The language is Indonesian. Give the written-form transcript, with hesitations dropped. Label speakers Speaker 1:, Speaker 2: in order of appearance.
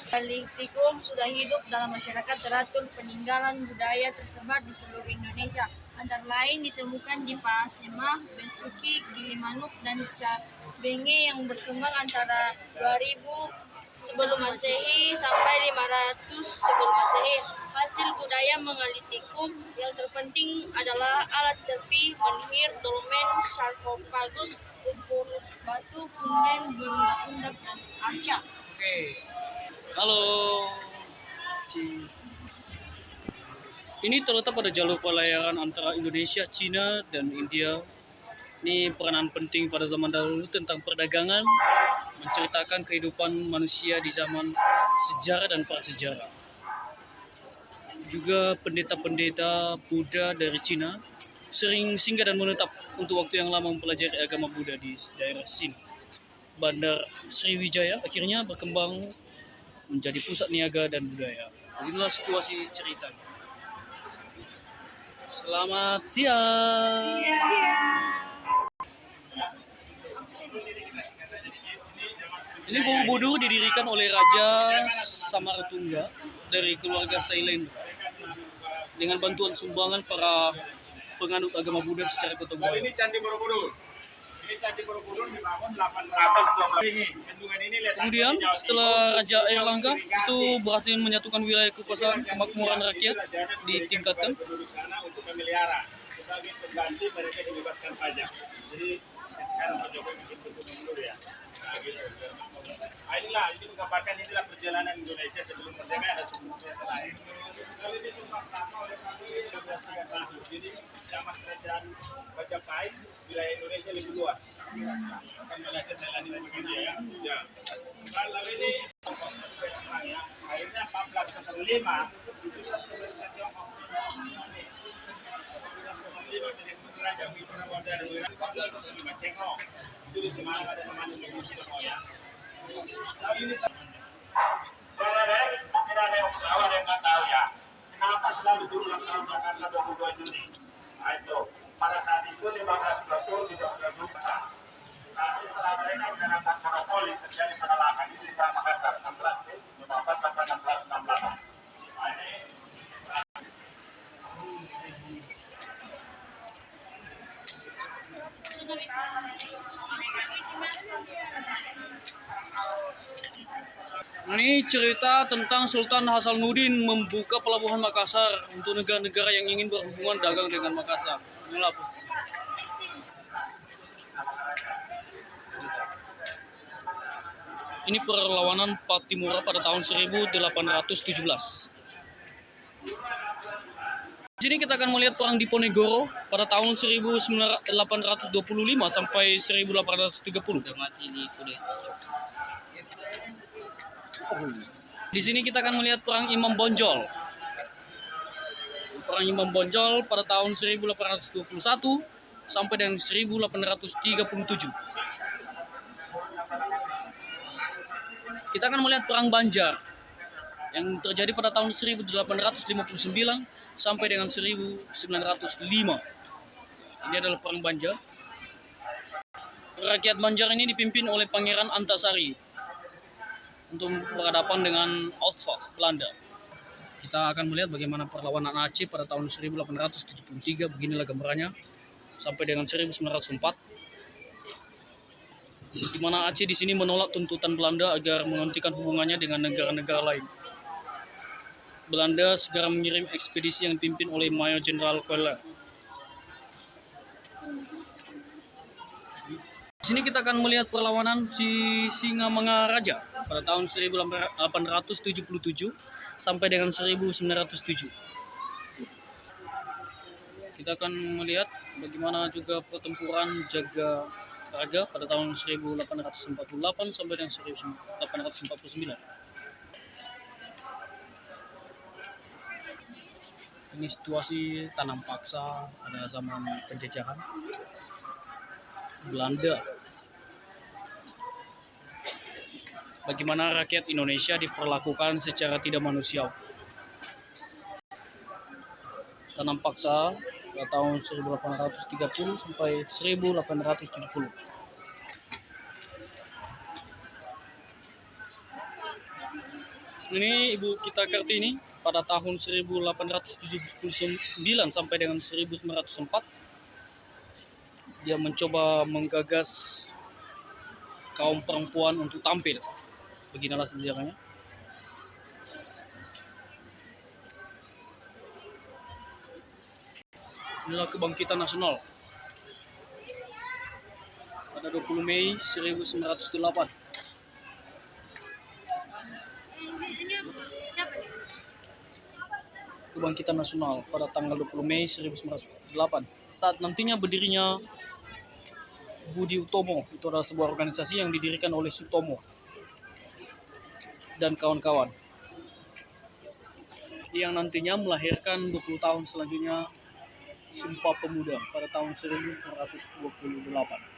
Speaker 1: Liktikum sudah hidup dalam masyarakat teratur peninggalan budaya tersebar di seluruh Indonesia. Antara lain ditemukan di Pasemah, Besuki, Gilimanuk, dan Cabenge yang berkembang antara 2000 sebelum Masehi sampai 500 sebelum Masehi. Hasil budaya mengalitikum yang terpenting adalah alat serpi, menhir, dolmen, sarkofagus, ukur batu, punden, benda-benda, dan arca.
Speaker 2: Oke. Halo. Cheese. Ini terletak pada jalur pelayaran antara Indonesia, Cina, dan India. Ini peranan penting pada zaman dahulu tentang perdagangan, menceritakan kehidupan manusia di zaman sejarah dan prasejarah. Juga pendeta-pendeta Buddha dari Cina sering singgah dan menetap untuk waktu yang lama mempelajari agama Buddha di daerah sini. Bandar Sriwijaya akhirnya berkembang menjadi pusat niaga dan budaya. Inilah situasi ceritanya. Selamat siang. Ini Borobudur didirikan oleh Raja Samartungga dari keluarga Sailendra dengan bantuan sumbangan para penganut agama Buddha secara gotong royong.
Speaker 3: Ini Candi Borobudur. Ini Candi Borobudur dibangun 820 ini. Bendungan ini
Speaker 2: Kemudian setelah Raja Airlangga itu berhasil menyatukan wilayah kekuasaan kemakmuran rakyat ditingkatkan.
Speaker 3: penduduk sana untuk memelihara. Sebagai pengganti mereka dibebaskan pajak. Jadi sekarang Pak Jokowi bikin gubernur ya. Nah, gitu. Ini menggambarkan inilah perjalanan Indonesia sebelum merdeka ada suku biasa lain. Kalau ini sumpah pertama oleh Pak 1931. Jadi zaman kerajaan Majapahit wilayah Indonesia lebih luas. Akan Malaysia Thailand ini begini ya. Ya. Kalau ini ya, akhirnya 1405 itu pemerintah Tiongkok. 1405 dari Raja Wiprawada dan 1405 Cengho. Itu di Semarang ada teman yang Cengho ya. Mungkin ada yang tahu, ada yang nggak tahu ya. Kenapa selalu berulang tahun Jakarta 22 Juni? Nah itu, pada saat itu 1520 tidak ada besar. Nah setelah mereka menerapkan monopoli terjadi penolakan itu di Makassar 1654 sampai 1668. Nah ini
Speaker 2: Ini cerita tentang Sultan Hasanuddin membuka pelabuhan Makassar untuk negara-negara yang ingin berhubungan dagang dengan Makassar. Inilah ini perlawanan Patimura pada tahun 1817. Di sini kita akan melihat perang Diponegoro pada tahun 1825 sampai 1830. Di sini kita akan melihat perang Imam Bonjol. Perang Imam Bonjol pada tahun 1821 sampai dengan 1837. Kita akan melihat perang Banjar yang terjadi pada tahun 1859 sampai dengan 1905. Ini adalah perang Banjar. Rakyat Banjar ini dipimpin oleh Pangeran Antasari untuk berhadapan dengan Outvacht Belanda. Kita akan melihat bagaimana perlawanan Aceh pada tahun 1873. Beginilah gambarannya sampai dengan 1904. Di mana Aceh di sini menolak tuntutan Belanda agar menghentikan hubungannya dengan negara-negara lain. Belanda segera mengirim ekspedisi yang dipimpin oleh Mayor Jenderal Koller. Di sini kita akan melihat perlawanan Singamangaraja pada tahun 1877 sampai dengan 1907. Kita akan melihat bagaimana juga pertempuran Jaga Raga pada tahun 1848 sampai dengan 1849. Ini situasi tanam paksa pada zaman penjajahan Belanda. Bagaimana rakyat Indonesia diperlakukan secara tidak manusiawi. Tanam paksa pada tahun 1830 sampai 1870. Ini Ibu kita Kartini pada tahun 1879 sampai dengan 1904 dia mencoba menggagas kaum perempuan untuk tampil. Beginilah sejarahnya. Inilah kebangkitan nasional pada 20 Mei 1908. Kebangkitan Nasional pada tanggal 20 Mei 1908 saat nantinya berdirinya Budi Utomo. Itu adalah sebuah organisasi yang didirikan oleh Sutomo dan kawan-kawan yang nantinya melahirkan 20 tahun selanjutnya Sumpah Pemuda pada tahun 1928.